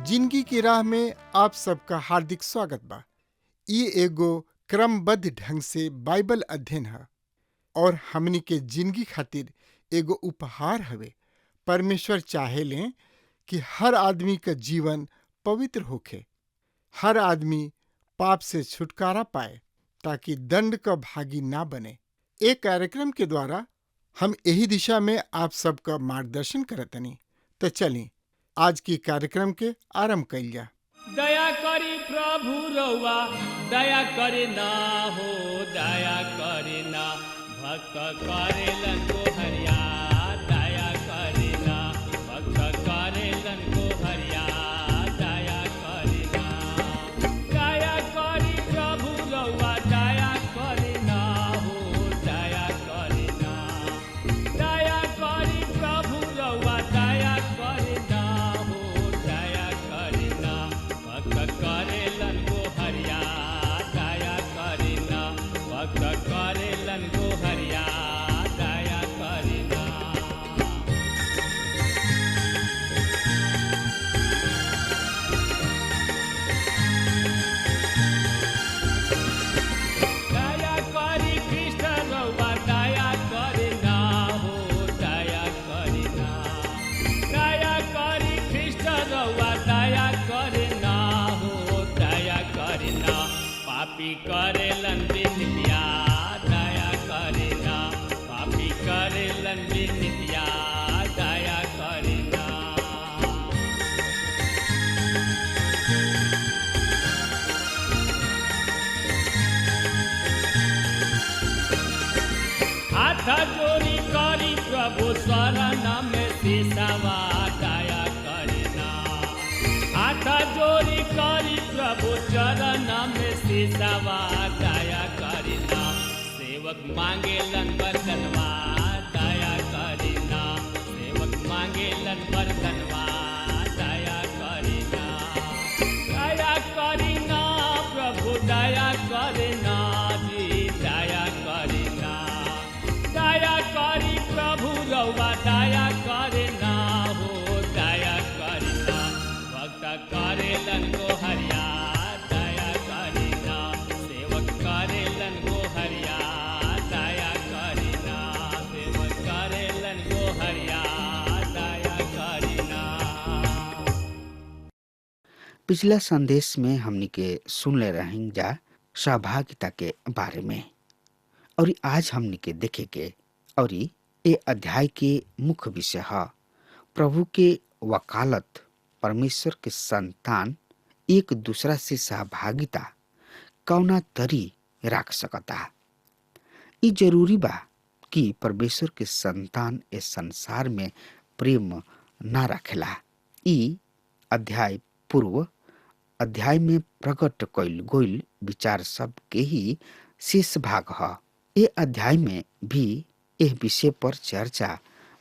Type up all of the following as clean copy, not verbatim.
जिंदगी की राह में आप सबका हार्दिक स्वागत बा। ये एगो क्रमबद्ध ढंग से बाइबल अध्ययन है और हमनी के जिंदगी खातिर एगो उपहार हवे। परमेश्वर चाहेले कि हर आदमी का जीवन पवित्र होखे, हर आदमी पाप से छुटकारा पाए ताकि दंड का भागी ना बने। एक कार्यक्रम के द्वारा हम यही दिशा में आप सबका मार्गदर्शन करतनी। तो चलें आज की कार्यक्रम के आरंभ कइल जा। दया करी प्रभु रउआ दया करे ना हो, दया करे ना भक्त करेलन को हरिया, दया करे ना भक्त करेलन को हरिया, दया करे ना। दया करी प्रभु रउआ दया करे ना हो, दया करे ना। दया करी प्रभु रउआ दया करे ना हो, दया करे ना भक्त करेलन को हरिया, दया करे ना भक्त करेलन को हरिया, दया करे ना। दया करी कृष्ण रउआ दया करे ना हो, दया करे ना। दया करी कृष्ण रउआ दया करे ना हो, दया करे ना। पापी करेलन बिनतिया, दया करे ना। पापी करेलन बिनतिया, दया करे ना। हाथ जोड़ी करी प्रभु शरण में सिसवा, दया करे ना। हाथ जोड़ी करी प्रभु चरण में सिसवा, दया करे ना। सेवक मांगेलन वरदनवा, दया करे ना। सेवक मांगेलन वरदनवा, दया करे ना। दया करे ना प्रभु दया करे ना जी, दया करे ना। दया करी प्रभु रउआ दया करे ना हो, दया करे ना भक्त करेलन को हरिया, दया करे ना। सेवक करेलन को हरिया, दया करे ना। सेवक करेलन को हरिया, दया करे ना। पिछला संदेश में हमनी के सुनले रहें जा सहभागिता के बारे में, और आज हमनी के देखे के और ये अध्याय के मुख्य विषय है प्रभु के वकालत। परमेश्वर के संतान एक दूसरा से सहभागिता कौना तरी रख सकता। ये जरूरी बा कि परमेश्वर के संतान इस संसार में प्रेम ना रखेला। ई अध्याय पूर्व अध्याय में प्रकट कइल गइल विचार सब के ही शेष भाग है। ये अध्याय में भी यह विषय पर चर्चा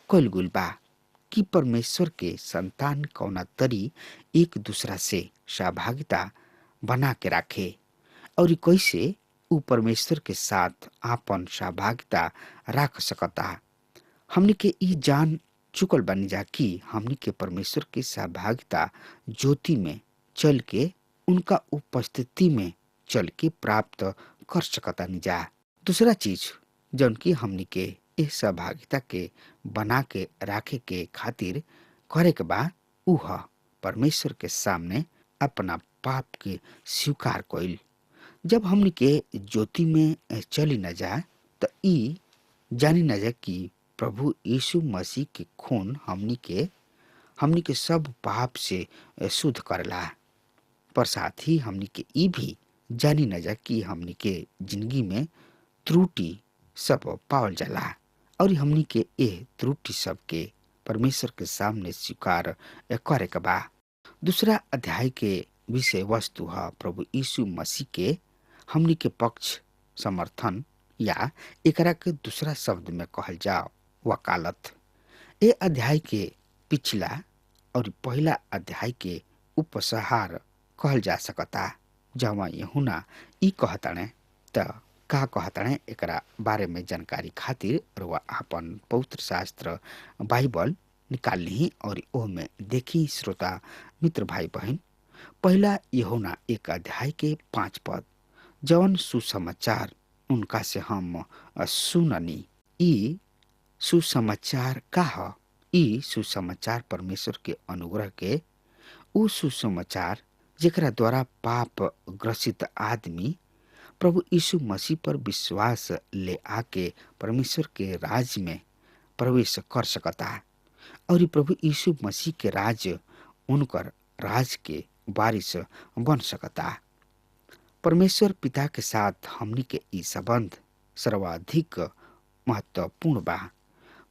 कइल गइल बा कि परमेश्वर के संतान कौना तरी एक दूसरा से सहभागिता बना के रखे और कैसे उ परमेश्वर के साथ आपन सहभागिता रख सकता। हमने के ई जान चुकल बनी जा कि हमने के परमेश्वर की सहभागिता ज्योति में चल के उनका उपस्थिति में चल के प्राप्त कर सकता नहीं जा। दूसरा चीज जौन की हमनी के इस सहभागिता के बना के रखे के खातिर करे के बा उ ह परमेश्वर के सामने अपना पाप के स्वीकार कइल। जब हमनी के ज्योति में चली न जाए तो ई जानी न जाए कि प्रभु यीशु मसीह के खून हमनी के सब पाप से शुद्ध करला। पर साथ ही हमनी के ई भी जानी न जा कि हमनी के जिंदगी में त्रुटि सब पावल जाला और हमनी के ए त्रुटि सब के परमेश्वर के सामने स्वीकार करे के बा। दूसरा अध्याय के विषय वस्तु है प्रभु यीशु मसीह के हमनी के पक्ष समर्थन, या एकरा के दूसरा शब्द में कहल जाओ वकालत। ए अध्याय के पिछला और पहला अध्याय के उपसहार कहल जा सकता, जहाँ यूहन्ना ई कहताने त का कहताने एकरा बारे में जानकारी खातिर रुआ आपन पवित्र शास्त्र बाइबल निकाल ली और ओह में देखी। श्रोता मित्र भाई बहन, पहला यूहन्ना 1 अध्याय के 5 पद, जवन सुसमाचार उनका से हम सुननी। ई सुसमाचार का ह? ई सुसमाचार परमेश्वर के अनुग्रह के उ सुसमाचार जेकरा द्वारा पाप ग्रसित आदमी प्रभु यीशु मसीह पर विश्वास ले आके परमेश्वर के राज में प्रवेश कर सकता, और प्रभु यीशु मसीह के राज उनकर राज के वारिस बन सकता। परमेश्वर पिता के साथ हमनी के ई संबंध सर्वाधिक महत्वपूर्ण बा।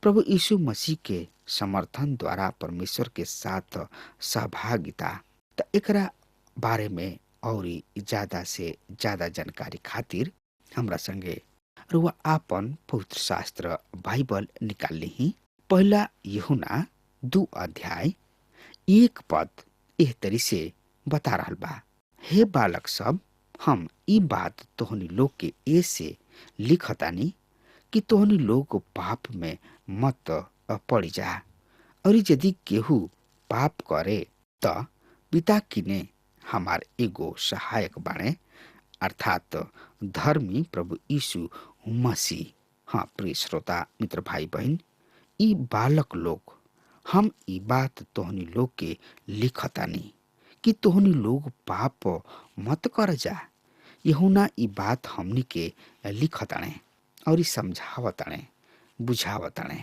प्रभु यीशु मसीह के समर्थन द्वारा परमेश्वर के साथ सहभागिता। त एकरा बारे में और ज्यादा से ज्यादा जानकारी खातिर हमरा संगे रुआ आपन पवित्र शास्त्र बाइबल निकाल ली। पहला यूहन्ना 2 अध्याय 1 पद एह तरी से बता रहल बा, हे बालक सब, हम ई बात तोहनी लोग के ऐसे लिखतानी कि तोहनी लोग पाप में मत पड़ी जा, और यदि केहू पाप करे त पिता किने हमार एगो सहायक बाणे, अर्थात धर्मी प्रभु यीशु मसीह। हाँ प्रिय श्रोता मित्र भाई बहन, ई बालक लोग, हम ई बात तोहनी लोग के लिखतानी कि तोहनी लोग पाप मत कर जा। यूहन्ना ई बात हमनी के लिखताणे और समझावताणे, बुझावताणे,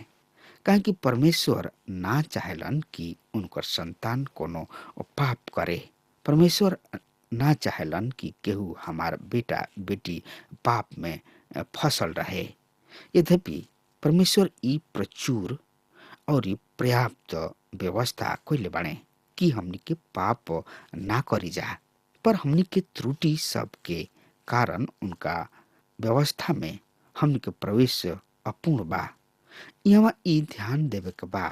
काहे कि परमेश्वर ना चाहेलन कि उनकर संतान कोनो पाप करे। परमेश्वर ना चाहेलन कि केहू हमार बेटा बेटी पाप में फसल रहे। यद्यपि परमेश्वर ई प्रचुर और पर्याप्त व्यवस्था कइले बाणे कि हमनी के पाप ना करी जा, पर हमनी के त्रुटि सब के कारण उनका व्यवस्था में हमनी के प्रवेश अपूर्ण बा। यहाँ ई ध्यान देवे के बा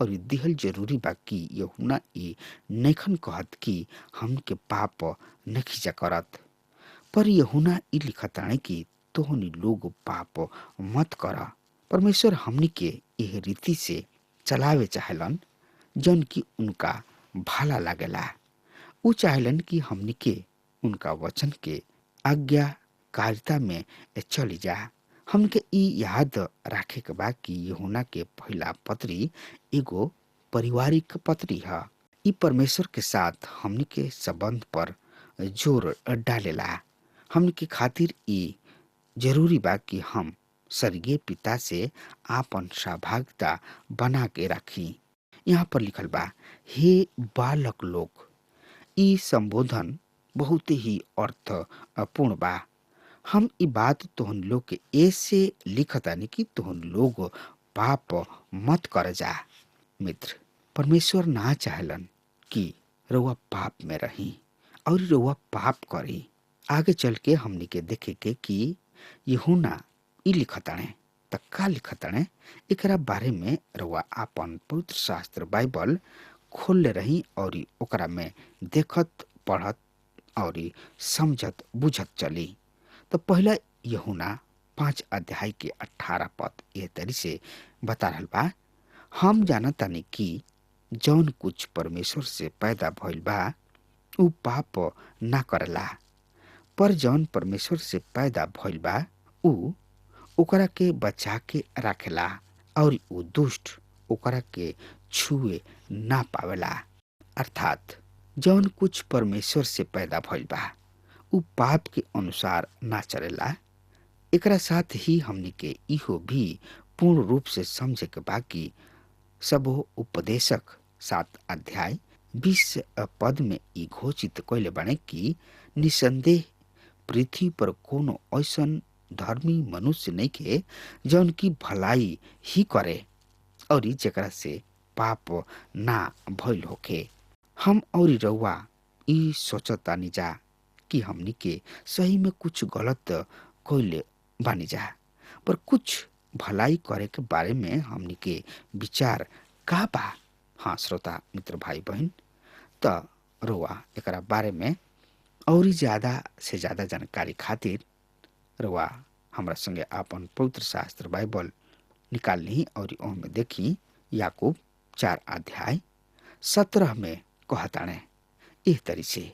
और दिहल जरूरी बा कि यूहन्ना ई नैखन कहत कि हमके पाप नखिजा करत, पर यूहन्ना ई लिखताणे कि तोहनी लोग पाप मत कर। परमेश्वर हमनी के एह रीति से चलावे चाहेलन जौन कि उनका भला लागेला। उ चाहेलन कि हमनी के उनका वचन के आज्ञाकारिता में चली जा। हमके ई याद रखे के बा कि यूहन्ना के पहला पत्री एगो पारिवारिक पत्री है। ई परमेश्वर के साथ हमनी के संबंध पर जोर डालेला। हमनी के खातिर ई जरूरी बा कि हम स्वर्गीय पिता से आपन सहभागिता बना के रखी। यहाँ पर लिखल बा, हे बालक लोग। ई संबोधन बहुत ही अर्थपूर्ण बा। हम ई बात तोहन लोग के ऐसे लिखतानी कि तोहन लोग पाप मत कर जा। मित्र, परमेश्वर ना चाहलन कि रउआ पाप में रही और रउआ पाप करी। आगे चल के हमनी के देखे के कि यूहन्ना ई लिखताणे त का लिखताणे, एकरा बारे में रउआ आपन पवित्र शास्त्र बाइबल खोल ले रही और ओकरा में देखत पढ़त और समझत बुझत चली। तो पहला यूहन्ना 5 अध्याय के 18 पद यह तरी से बता रहल बा, हम जानतानी कि जौन कुछ परमेश्वर से पैदा भइल बा उ पाप ना करला, पर जौन परमेश्वर से पैदा भइल बा उ ओकरा के बचा के रखेला और उ दुष्ट ओकरा के छुए ना पावेला। अर्थात जौन कुछ परमेश्वर से पैदा भइल बा उ पाप के अनुसार ना चलेला। एकरा साथ ही हमनी के इहो भी पूर्ण रूप से समझे के बा कि सबो उपदेशक 7 अध्याय 20 पद में ई घोषित कइले बाणे कि निसंदेह पृथ्वी पर कोनो ऐसन धर्मी मनुष्य नहीं के जौन की भलाई ही करे और जेकरा से पाप ना भइल होखे। हम और रउआ ई सोचतानी जा कि हमनी के सही में कुछ गलत कइले बानी जा, पर कुछ भलाई करे के बारे में हमनी के विचार का बा। हाँ श्रोता मित्र भाई बहन, त रउआ एकरा बारे में और ज्यादा से ज्यादा जानकारी खातिर रउआ हमरा संगे आपन पवित्र शास्त्र बाइबल निकाल ली और ओमे देखी याकूब 4 अध्याय 17 में कहताणे इस तरी से,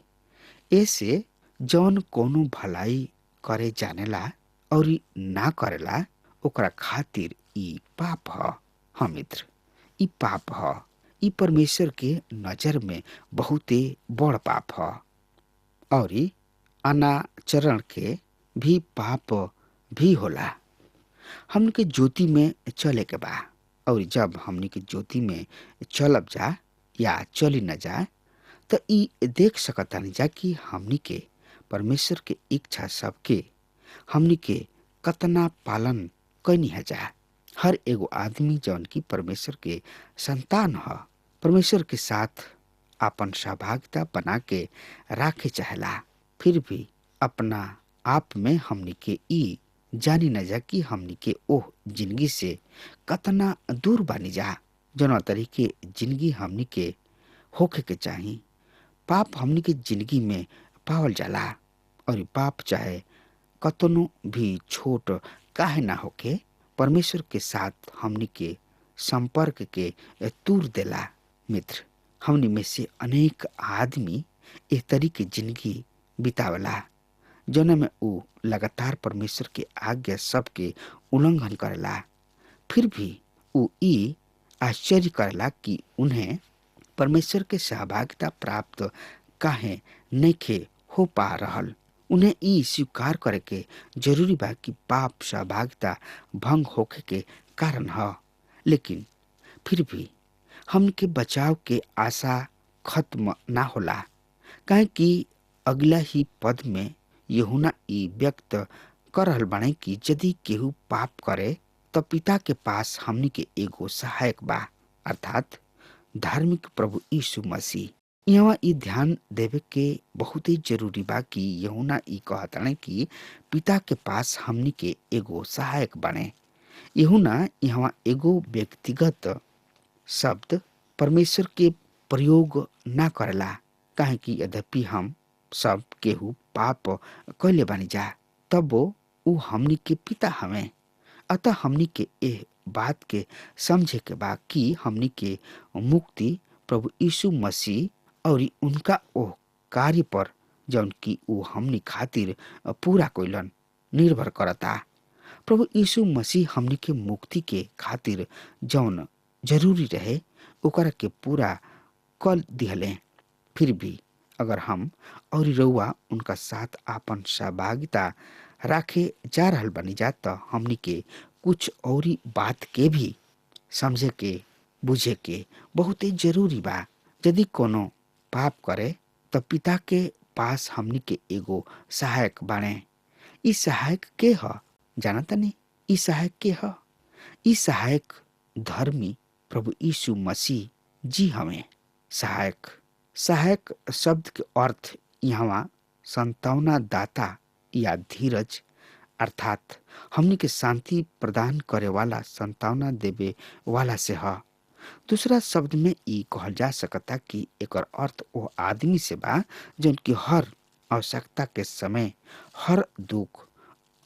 ऐसे जौन कोनो भलाई करे जानेला और ना करेला ओकरा खातिर ई पाप ह। हाँ मित्र, ई पाप ह। ई परमेश्वर के नजर में बहुते बड़ पाप ह और अनाचरण के भी पाप भी होला। हमन के ज्योति में चले के बा, और जब हमनी के ज्योति में चलब जा या चली न जाए तो ई देख सकतानी जा कि हमनी के परमेश्वर के इच्छा सबके हमनी के कतना पालन कैनी है जा। हर एगो आदमी जौन की परमेश्वर के संतान ह, परमेश्वर के साथ आपन सहभागिता बना के राखे चाहेला। फिर भी अपना आप में हमनी के ई जानी न जा कि हमनी के ओह जिंदगी से कतना दूर बानी जा जौना तरीके जिंदगी हमनी के होखे के चाही। पाप हमनी के जिंदगी में पावल जाला, और पाप चाहे कतनो भी छोट काहे ना होके परमेश्वर के साथ हमनी के संपर्क के तूर देला। मित्र, हमनी में से अनेक आदमी इस तरीके जिंदगी बितावला जौना में ऊ लगातार परमेश्वर के आज्ञा सबके उल्लंघन करेला। फिर भी ऊ ई आश्चर्य करेला कि उन्हें परमेश्वर के सहभागिता प्राप्त काहे नइखे हो पा रहल। उन्हें ई स्वीकार करे के जरूरी बा कि पाप सहभागिता भंग होखे के कारण ह। लेकिन फिर भी हम के बचाव के आशा खत्म ना होला, काहे कि अगला ही पद में यूहन्ना ई व्यक्त कर रहल बाणे कि यदि केहू पाप करे तो पिता के पास हमनी के एगो सहायक बा, अर्थात धार्मिक प्रभु यीशु मसीह। यहाँ ई ध्यान देवे के बहुत ही जरूरी बा कि यूहन्ना ई कहताणे कि पिता के पास हमनी के एगो सहायक बने। यूहन्ना यहाँ एगो व्यक्तिगत शब्द परमेश्वर के प्रयोग ना करेला, काहे कि यद्यपि हम सब केहू पाप कैले बानी जा, तब ऊ हमनी के पिता हमें। अतः हमनी के एह बात के समझे के बा कि हमनी के मुक्ति प्रभु यीशु मसीह और उनका ओह कार्य पर जौन की ऊ हमनी खातिर पूरा कइलन निर्भर करता। प्रभु यीशु मसीह हमनी के मुक्ति के खातिर जौन जरूरी रहे ओकरा के पूरा कर दिहले। फिर भी अगर हम और रउआ उनका साथ आपन सहभागिता राखे जा रहल बनी जा तो हमनी के कुछ और बात के भी समझे के बुझे के बहुत ही जरूरी बा। यदि कोनो पाप करे तो पिता के पास हमनी के एगो सहायक बाणे। ई सहायक के ह जानतनी? ई सहायक के ह? ई सहायक धर्मी प्रभु यीशु मसीह जी हमें। सहायक सहायक शब्द के अर्थ यहाँ संतावना दाता या धीरज अर्थात हमनी के शांति प्रदान करे वाला संतावना देवे वाला से ह। दूसरा शब्द में ई कहल जा सकता कि एकर अर्थ वो आदमी से बा जौन की हर आवश्यकता के समय, हर दुख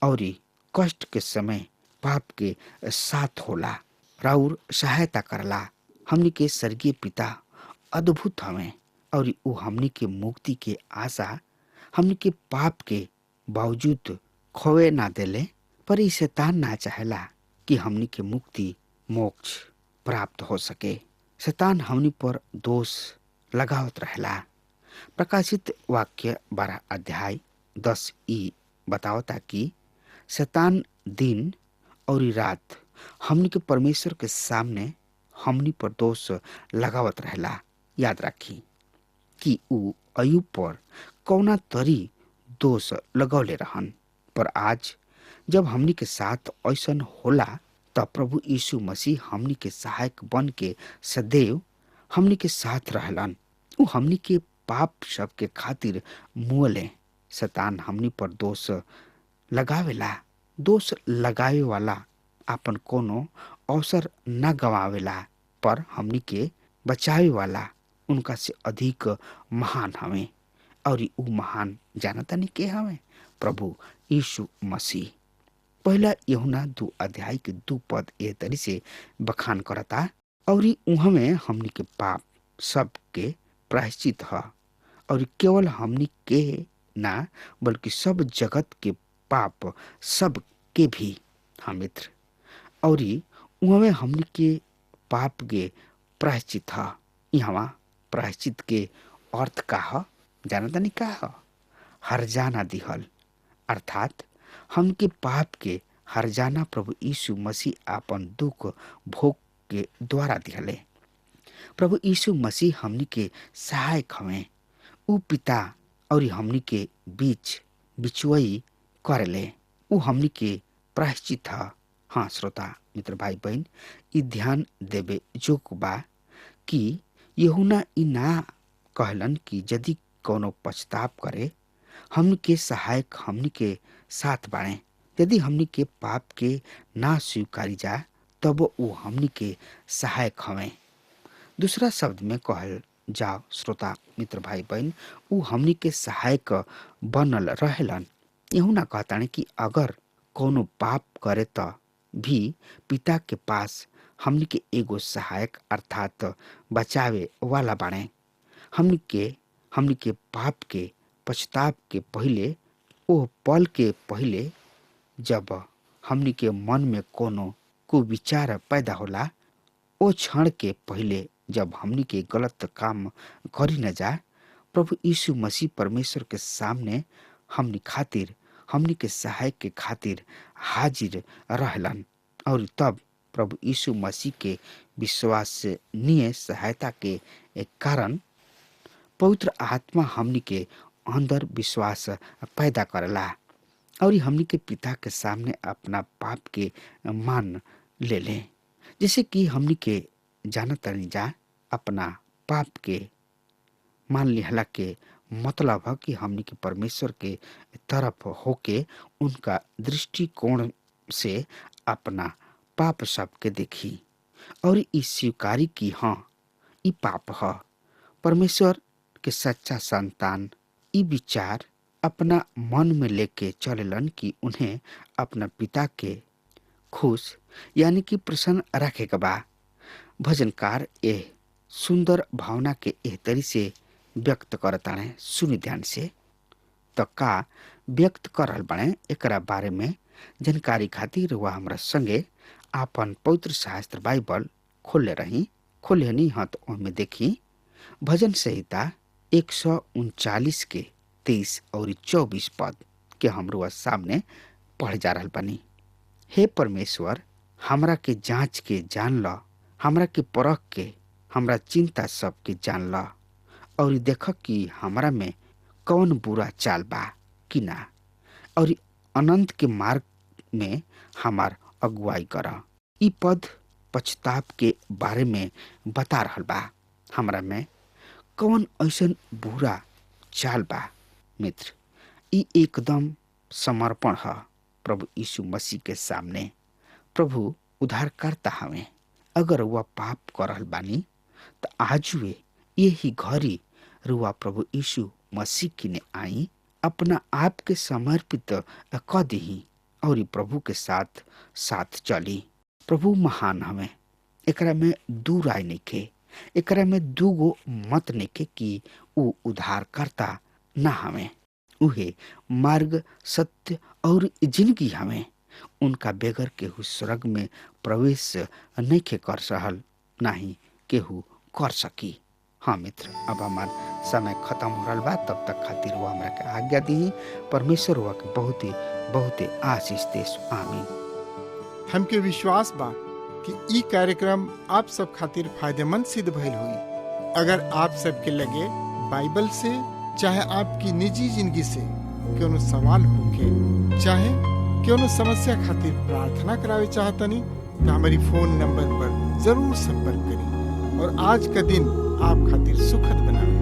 और कष्ट के समय पाप के साथ होला, राउर सहायता करला। हमनी के स्वर्गीय पिता अद्भुत हमें और वो हमनी के मुक्ति के आशा हमनी के पाप के बावजूद खोए ना देले। पर ई शैतान ना चाहेला कि हमनी के मुक्ति मोक्ष प्राप्त हो सके। शैतान हमनी पर दोष लगावत रहेला। प्रकाशित वाक्य 12 अध्याय 10 ई बतावता कि शैतान दिन और रात हमनी के परमेश्वर के सामने हमनी पर दोष लगावत रहेला। याद राखी कि ऊ अय्यूब पर कौना तरी दोष लगौले रहन, पर आज जब हमनी के साथ ऐसन होला त तब प्रभु यीशु मसीह हमनी के सहायक बन के सदैव हमनी के साथ रहलन। उ हमनी के पाप सब के खातिर मुअले। शैतान हमनी पर दोष लगावेला। दोष लगावे वाला आपन कोनो अवसर न गवावेला, पर हमनी के बचावे वाला उनका से अधिक महान हवे। और उ महान जानतानी के हवे? प्रभु यीशु मसीह। पहला यूहन्ना 2 अध्याय के 2 पद ए तरी से बखान करता, और उहमे हमनी के पाप सब के प्रायश्चित ह, और केवल हमनी के ना बल्कि सब जगत के पाप सब के भी। हाँ मित्र, और उहमे हमनी के पाप के प्रायश्चित ह। यहाँ प्रायश्चित के अर्थ का ह? जानतानी का ह? हरजाना दिहल, अर्थात हमके पाप के हरजाना प्रभु यीशु मसीह आपन दुख भोग के द्वारा दिहले। प्रभु यीशु मसीह हमनी के सहायक हवे। उ पिता और हमनी के बीच बिचवई करले। उ हमनी के प्रायश्चित ह। हाँ श्रोता मित्र भाई बहन, ई ध्यान देवे जोग बा कि यूहन्ना ई ना कहलन कि यदि कोनो पछताप करे, हमनी के सहायक हमनी के साथ बाणे। यदि हमनी के पाप के ना स्वीकारी जा, तब वो हमनी के सहायक हवे। दूसरा शब्द में कहल जाओ श्रोता मित्र भाई बहन, उ हमनी के सहायक बनल रहेलन। यूहन्ना कहताने कि अगर कोनो पाप करे त भी पिता के पास हमनी के एगो सहायक अर्थात बचावे वाला बाणे। हमनी के पाप के पछताप के पहिले, ओ पल के पहिले जब हमनी के मन में कोनो कुविचार पैदा होला, ओ क्षण के पहिले जब हमनी के गलत काम करी न जा, प्रभु यीशु मसीह परमेश्वर के सामने हमनी खातिर, हमनी के सहायक के खातिर हाजिर रहलन। और तब प्रभु यीशु मसीह के विश्वसनीय सहायता के कारण पवित्र आत्मा हमनी के अंदर विश्वास पैदा करला, और हमनी के पिता के सामने अपना पाप के मान ले ले। जैसे कि हमनी के जानत जा, अपना पाप के मान लिहला के मतलब है कि हमनी के परमेश्वर के तरफ होके उनका दृष्टिकोण से अपना पाप सब के देखी और इस स्वीकारी की हाँ ई पाप है। परमेश्वर के सच्चा संतान ई विचार अपना मन में लेके चलेलन कि उन्हें अपना पिता के खुश यानी कि प्रसन्न रखे के बा। भजनकार ए सुंदर भावना के एह तरी से व्यक्त करताने, सुनि ध्यान से। तो का व्यक्त करल बने एकरा बारे में जानकारी खातिर वह हमरा संगे आपन पवित्र शास्त्र बाइबल खोले नहीं हाँ तो उनमें देखी भजन संहिता 139 के 23 और 24 पद के हमरो सामने पढ़ जा रहल बनी। हे परमेश्वर, हमरा के जांच के जान ल, हमरा के परख के हमरा चिंता सब के जान ल, और देख कि हमरा में कौन बुरा चाल बा कि ना, और अनंत के मार्ग में हमार अगुवाई कर। ई पद पछताप के बारे में बता रहल बा। हमरा में कौन ऐसन बुरा चाल बा। मित्र, ई एकदम समर्पण है प्रभु यीशु मसीह के सामने। प्रभु उद्धारकर्ता हमें अगर वह पाप करल बानी तो आज वे यही घड़ी रुआ प्रभु यीशु मसीह की ने आई अपना आप के समर्पित क दही और प्रभु के साथ साथ चली। प्रभु महान हमें एकरा में दू राय नइखे, एकरा में दूगो मत नइखे कि उ उद्धारकर्ता ना हमें। उहे मार्ग, सत्य और जिंदगी हमें। उनका बेगर केहू स्वर्ग में प्रवेश नइखे कर सहल, नाही केहू कर सकी। हाँ मित्र, अब हमार समय खत्म हो रहा बा। तब तक खातिर वो हमरा के आज्ञा दी। परमेश्वर हुआ के बहुते आशीष देश। आमीन। हमके विश्वास बा कि ई कार्यक्रम आप सब खातिर फायदेमंद सिद्ध भइल होई। अगर आप सबके लगे बाइबल से चाहे आपकी निजी जिंदगी से कोनो सवाल होके चाहे कोनो समस्या खातिर प्रार्थना करावे चाहतनी तो हमारी फोन नंबर पर जरूर संपर्क करें और आज का दिन आप खातिर सुखद बनावे।